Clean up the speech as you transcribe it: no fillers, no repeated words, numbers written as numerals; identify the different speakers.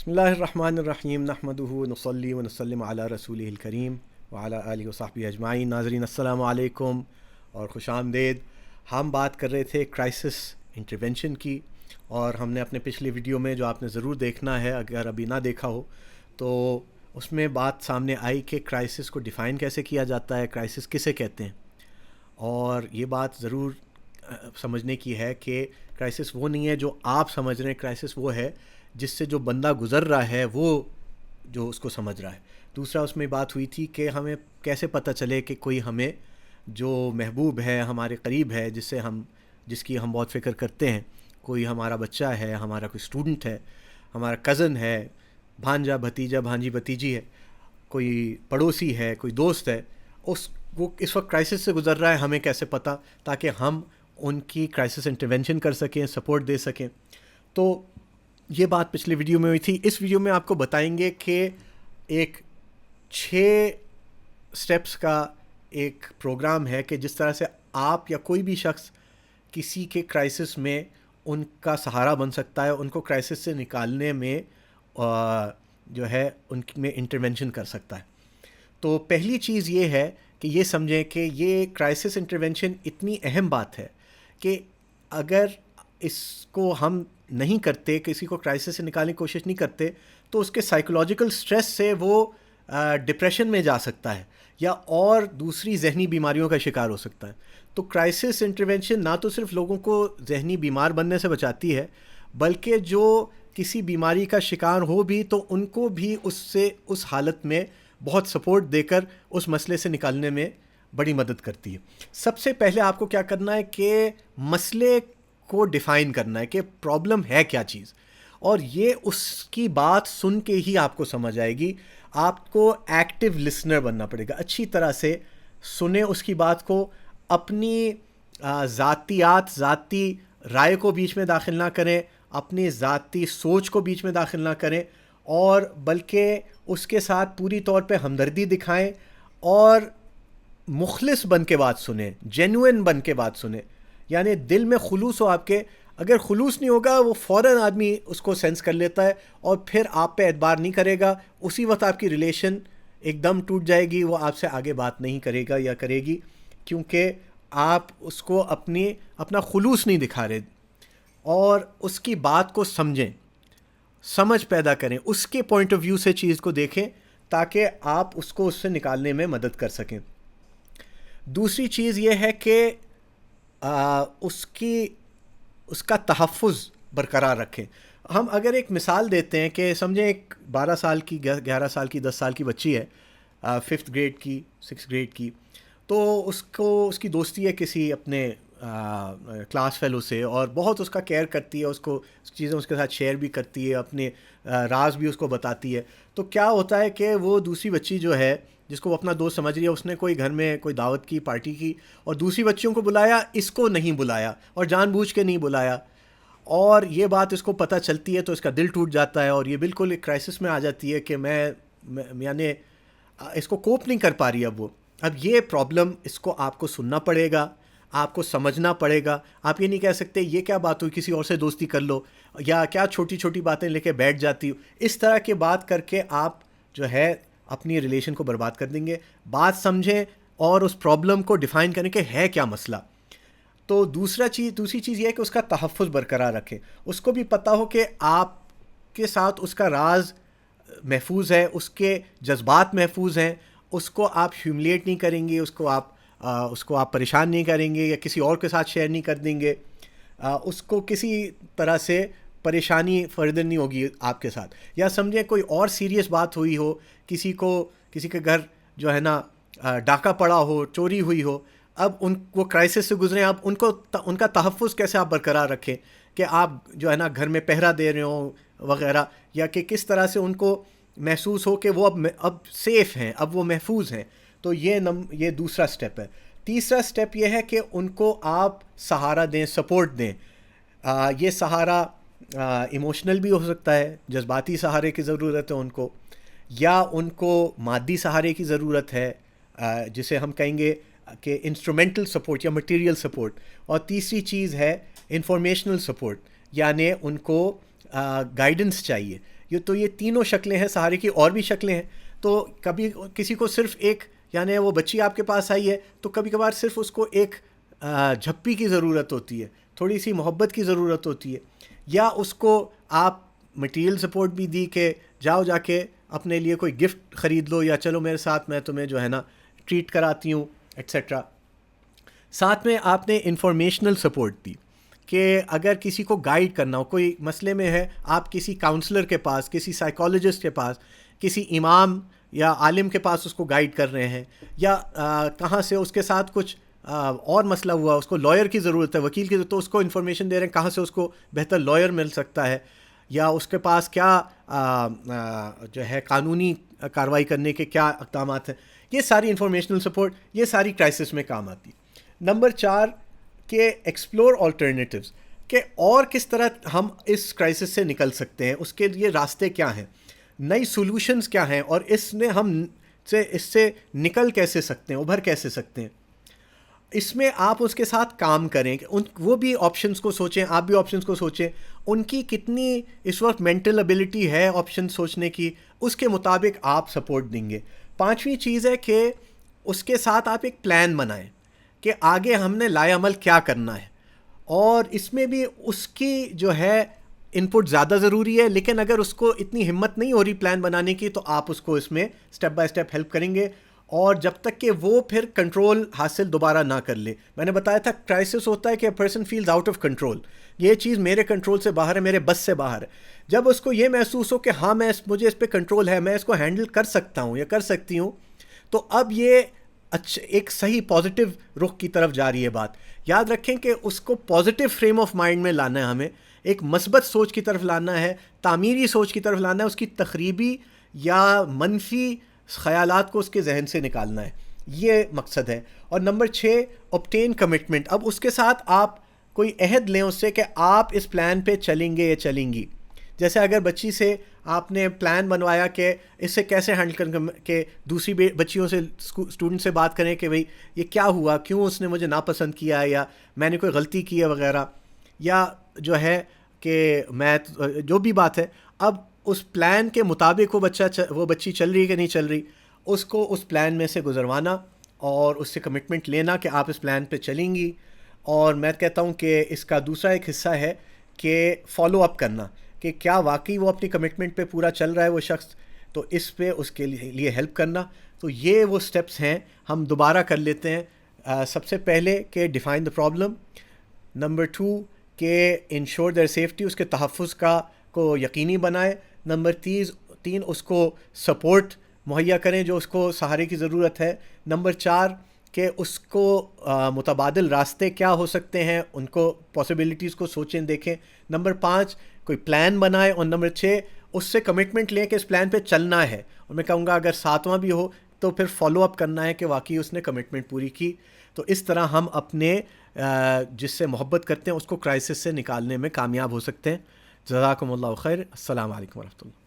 Speaker 1: بسم اللہ الرحمن الرحیم نحمدہ ونصلی ونسلم علی رسولہ الکریم وعلی آلہ وصحبہ اجمعین۔ ناظرین السلام علیکم اور خوش آمدید۔ ہم بات کر رہے تھے کرائسس انٹرونشن کی، اور ہم نے اپنے پچھلے ویڈیو میں، جو آپ نے ضرور دیکھنا ہے اگر ابھی نہ دیکھا ہو، تو اس میں بات سامنے آئی کہ کرائسس کو ڈیفائن کیسے کیا جاتا ہے، کرائسس کسے کہتے ہیں۔ اور یہ بات ضرور سمجھنے کی ہے کہ کرائسس وہ نہیں ہے جو آپ سمجھ رہے ہیں، کرائسس وہ ہے جس سے جو بندہ گزر رہا ہے وہ جو اس کو سمجھ رہا ہے۔ دوسرا اس میں بات ہوئی تھی کہ ہمیں کیسے پتہ چلے کہ کوئی ہمیں جو محبوب ہے، ہمارے قریب ہے، جس کی ہم بہت فکر کرتے ہیں، کوئی ہمارا بچہ ہے، ہمارا کوئی اسٹوڈنٹ ہے، ہمارا کزن ہے، بھانجا بھتیجا بھانجی بھتیجی ہے، کوئی پڑوسی ہے، کوئی دوست ہے، وہ اس وقت کرائسس سے گزر رہا ہے، ہمیں کیسے پتہ، تاکہ ہم ان کی کرائسس انٹرونشن کر سکیں، سپورٹ دے سکیں۔ تو یہ بات پچھلے ویڈیو میں ہوئی تھی۔ اس ویڈیو میں آپ کو بتائیں گے کہ ایک 6 سٹیپس کا ایک پروگرام ہے کہ جس طرح سے آپ یا کوئی بھی شخص کسی کے کرائسس میں ان کا سہارا بن سکتا ہے، ان کو کرائسس سے نکالنے میں جو ہے ان میں انٹرونشن کر سکتا ہے۔ تو پہلی چیز یہ ہے کہ یہ سمجھیں کہ یہ کرائسس انٹرونشن اتنی اہم بات ہے کہ اگر اس کو ہم نہیں کرتے، کسی کو کرائسس سے نکالنے کی کوشش نہیں کرتے، تو اس کے سائیکولوجیکل سٹریس سے وہ ڈپریشن میں جا سکتا ہے یا اور دوسری ذہنی بیماریوں کا شکار ہو سکتا ہے۔ تو کرائسس انٹرونشن نہ تو صرف لوگوں کو ذہنی بیمار بننے سے بچاتی ہے، بلکہ جو کسی بیماری کا شکار ہو بھی تو ان کو بھی اس حالت میں بہت سپورٹ دے کر اس مسئلے سے نکالنے میں بڑی مدد کرتی ہے۔ سب سے پہلے آپ کو کیا کرنا ہے کہ مسئلے کو ڈیفائن کرنا ہے کہ پرابلم ہے کیا چیز، اور یہ اس کی بات سن کے ہی آپ کو سمجھ آئے گی۔ آپ کو ایکٹیو لسنر بننا پڑے گا، اچھی طرح سے سنیں اس کی بات کو، اپنی ذاتی رائے کو بیچ میں داخل نہ کریں، اپنی ذاتی سوچ کو بیچ میں داخل نہ کریں، اور بلکہ اس کے ساتھ پوری طور پہ ہمدردی دکھائیں اور مخلص بن کے بات سنیں، جینوئن بن کے بات سنیں، یعنی دل میں خلوص ہو آپ کے۔ اگر خلوص نہیں ہوگا، وہ فوراً آدمی اس کو سینس کر لیتا ہے اور پھر آپ پہ اعتبار نہیں کرے گا، اسی وقت آپ کی ریلیشن ایک دم ٹوٹ جائے گی، وہ آپ سے آگے بات نہیں کرے گا یا کرے گی، کیونکہ آپ اس کو اپنا خلوص نہیں دکھا رہے۔ اور اس کی بات کو سمجھیں، سمجھ پیدا کریں، اس کے پوائنٹ آف ویو سے چیز کو دیکھیں تاکہ آپ اس کو اس سے نکالنے میں مدد کر سکیں۔ دوسری چیز یہ ہے کہ اس کا تحفظ برقرار رکھیں۔ ہم اگر ایک مثال دیتے ہیں کہ سمجھیں ایک 12 سال کی، 11 سال کی، 10 سال کی بچی ہے، 5th گریڈ کی، 6th گریڈ کی، تو اس کی دوستی ہے کسی اپنے کلاس فیلو سے، اور بہت اس کا کیئر کرتی ہے، اس کو چیزیں اس کے ساتھ شیئر بھی کرتی ہے، اپنے راز بھی اس کو بتاتی ہے۔ تو کیا ہوتا ہے کہ وہ دوسری بچی جو ہے، جس کو وہ اپنا دوست سمجھ رہی ہے، اس نے کوئی گھر میں کوئی دعوت کی، پارٹی کی، اور دوسری بچیوں کو بلایا، اس کو نہیں بلایا، اور جان بوجھ کے نہیں بلایا، اور یہ بات اس کو پتہ چلتی ہے تو اس کا دل ٹوٹ جاتا ہے، اور یہ بالکل ایک کرائسس میں آ جاتی ہے کہ یعنی اس کو کوپ نہیں کر پا رہی اب یہ پرابلم، اس کو آپ کو سننا پڑے گا، آپ کو سمجھنا پڑے گا۔ آپ یہ نہیں کہہ سکتے یہ کیا بات ہوئی، کسی اور سے دوستی کر لو، یا کیا چھوٹی چھوٹی باتیں لے کے بیٹھ جاتی ہو، اس طرح کی بات کر کے آپ جو ہے اپنی ریلیشن کو برباد کر دیں گے۔ بات سمجھیں اور اس پرابلم کو ڈیفائن کریں کہ ہے کیا مسئلہ۔ تو دوسری چیز یہ ہے کہ اس کا تحفظ برقرار رکھیں، اس کو بھی پتہ ہو کہ آپ کے ساتھ اس کا راز محفوظ ہے، اس کے جذبات محفوظ ہیں، اس کو آپ ہیوملیٹ نہیں کریں گے، اس کو آپ پریشان نہیں کریں گے یا کسی اور کے ساتھ شیئر نہیں کر دیں گے، اس کو کسی طرح سے پریشانی فردر نہیں ہوگی آپ کے ساتھ۔ یا سمجھیں کوئی اور سیریس بات ہوئی ہو، کسی کے گھر جو ہے نا ڈاکہ پڑا ہو، چوری ہوئی ہو، اب وہ کرائسس سے گزرے، اب ان کا تحفظ کیسے آپ برقرار رکھیں کہ آپ جو ہے نا گھر میں پہرا دے رہے ہوں وغیرہ، یا کہ کس طرح سے ان کو محسوس ہو کہ وہ اب سیف ہیں، اب وہ محفوظ ہیں۔ تو یہ دوسرا سٹیپ ہے۔ تیسرا سٹیپ یہ ہے کہ ان کو آپ سہارا دیں، سپورٹ دیں۔ یہ سہارا ایموشنل بھی ہو سکتا ہے، جذباتی سہارے کی ضرورت ہے ان کو، یا ان کو مادی سہارے کی ضرورت ہے، جسے ہم کہیں گے کہ انسٹرومنٹل سپورٹ یا مٹیریل سپورٹ۔ اور تیسری چیز ہے انفارمیشنل سپورٹ، یعنی ان کو گائیڈنس چاہیے، یہ تینوں شکلیں ہیں سہارے کی، اور بھی شکلیں ہیں. تو کبھی کسی کو صرف ایک، یعنی وہ بچی آپ کے پاس آئی ہے تو کبھی کبھار صرف اس کو ایک جھپی کی ضرورت ہوتی ہے، تھوڑی سی محبت کی ضرورت ہوتی ہے، یا اس کو آپ مٹیریل سپورٹ بھی دی کہ جاؤ جا کے اپنے لیے کوئی گفٹ خرید لو، یا چلو میرے ساتھ میں تمہیں جو ہے نا ٹریٹ کراتی ہوں ایٹسیٹرا. ساتھ میں آپ نے انفارمیشنل سپورٹ دی کہ اگر کسی کو گائیڈ کرنا ہو، کوئی مسئلے میں ہے، آپ کسی کاؤنسلر کے پاس، کسی سائیکالوجسٹ کے پاس، کسی امام یا عالم کے پاس اس کو گائیڈ کر رہے ہیں، یا کہاں سے اس کے ساتھ کچھ اور مسئلہ ہوا، اس کو لائر کی ضرورت ہے، وکیل کی ضرورت، تو اس کو انفارمیشن دے رہے ہیں کہاں سے اس کو بہتر لائر مل سکتا ہے، یا اس کے پاس کیا جو ہے قانونی کارروائی کرنے کے کیا اقدامات ہیں. یہ ساری انفارمیشنل سپورٹ، یہ ساری کرائسس میں کام آتی. نمبر 4 کہ ایکسپلور آلٹرنیٹیوز، کہ اور کس طرح ہم اس کرائسس سے نکل سکتے ہیں، اس کے لیے راستے کیا ہیں، نئی سولوشنز کیا ہیں، اور اس سے نکل کیسے سکتے ہیں، ابھر کیسے سکتے ہیں. اس میں آپ اس کے ساتھ کام کریں کہ وہ بھی آپشنز کو سوچیں، آپ بھی آپشنز کو سوچیں، ان کی کتنی اس وقت مینٹل ابیلٹی ہے آپشن سوچنے کی، اس کے مطابق آپ سپورٹ دیں گے. 5ویں چیز ہے کہ اس کے ساتھ آپ ایک پلان بنائیں کہ آگے ہم نے لائے عمل کیا کرنا ہے، اور اس میں بھی اس کی جو ہے ان پٹ زیادہ ضروری ہے، لیکن اگر اس کو اتنی ہمت نہیں ہو رہی پلان بنانے کی تو آپ اس کو اس میں سٹیپ بائی سٹیپ ہیلپ کریں گے، اور جب تک کہ وہ پھر کنٹرول حاصل دوبارہ نہ کر لے. میں نے بتایا تھا کرائسس ہوتا ہے کہ person feels out of control, یہ چیز میرے کنٹرول سے باہر ہے، میرے بس سے باہر ہے. جب اس کو یہ محسوس ہو کہ ہاں مجھے اس پہ کنٹرول ہے، میں اس کو ہینڈل کر سکتا ہوں یا کر سکتی ہوں، تو اب یہ ایک صحیح پازیٹیو رخ کی طرف جا رہی ہے بات. یاد رکھیں کہ اس کو پازیٹیو فریم آف مائنڈ میں لانا ہے، ہمیں ایک مثبت سوچ کی طرف لانا ہے، تعمیری سوچ کی طرف لانا ہے، اس کی تخریبی یا منفی خیالات کو اس کے ذہن سے نکالنا ہے، یہ مقصد ہے. اور نمبر 6 obtain commitment. اب اس کے ساتھ آپ کوئی عہد لیں اس سے کہ آپ اس پلان پہ چلیں گے یا چلیں گی. جیسے اگر بچی سے آپ نے پلان بنوایا کہ اس سے کیسے ہینڈل کر کے دوسری بچیوں سے، اسٹوڈنٹ سے بات کریں کہ بھئی یہ کیا ہوا، کیوں اس نے مجھے ناپسند کیا، یا میں نے کوئی غلطی کی ہے وغیرہ، یا جو ہے کہ میں جو بھی بات ہے، اب اس پلان کے مطابق وہ بچی چل رہی ہے کہ نہیں چل رہی، اس کو اس پلان میں سے گزروانا اور اس سے کمٹمنٹ لینا کہ آپ اس پلان پہ چلیں گی. اور میں کہتا ہوں کہ اس کا دوسرا ایک حصہ ہے کہ فالو اپ کرنا، کہ کیا واقعی وہ اپنی کمٹمنٹ پہ پورا چل رہا ہے وہ شخص، تو اس پہ اس کے لیے ہیلپ کرنا. تو یہ وہ سٹیپس ہیں، ہم دوبارہ کر لیتے ہیں. سب سے پہلے کہ ڈیفائن دا پرابلم. نمبر 2 کہ انشور دیئر سیفٹی، اس کے تحفظ کو یقینی بنائے. نمبر 3 اس کو سپورٹ مہیا کریں جو اس کو سہارے کی ضرورت ہے. نمبر 4 کہ اس کو متبادل راستے کیا ہو سکتے ہیں، ان کو پاسبلٹیز کو سوچیں دیکھیں. نمبر 5 کوئی پلان بنائے. اور نمبر 6 اس سے کمٹمنٹ لیں کہ اس پلان پہ چلنا ہے. اور میں کہوں گا اگر 7واں بھی ہو تو پھر فالو اپ کرنا ہے کہ واقعی اس نے کمٹمنٹ پوری کی. تو اس طرح ہم اپنے جس سے محبت کرتے ہیں اس کو کرائسس سے نکالنے میں کامیاب ہو سکتے ہیں. جزاکم اللہ خیر. السلام علیکم ورحمۃ اللہ.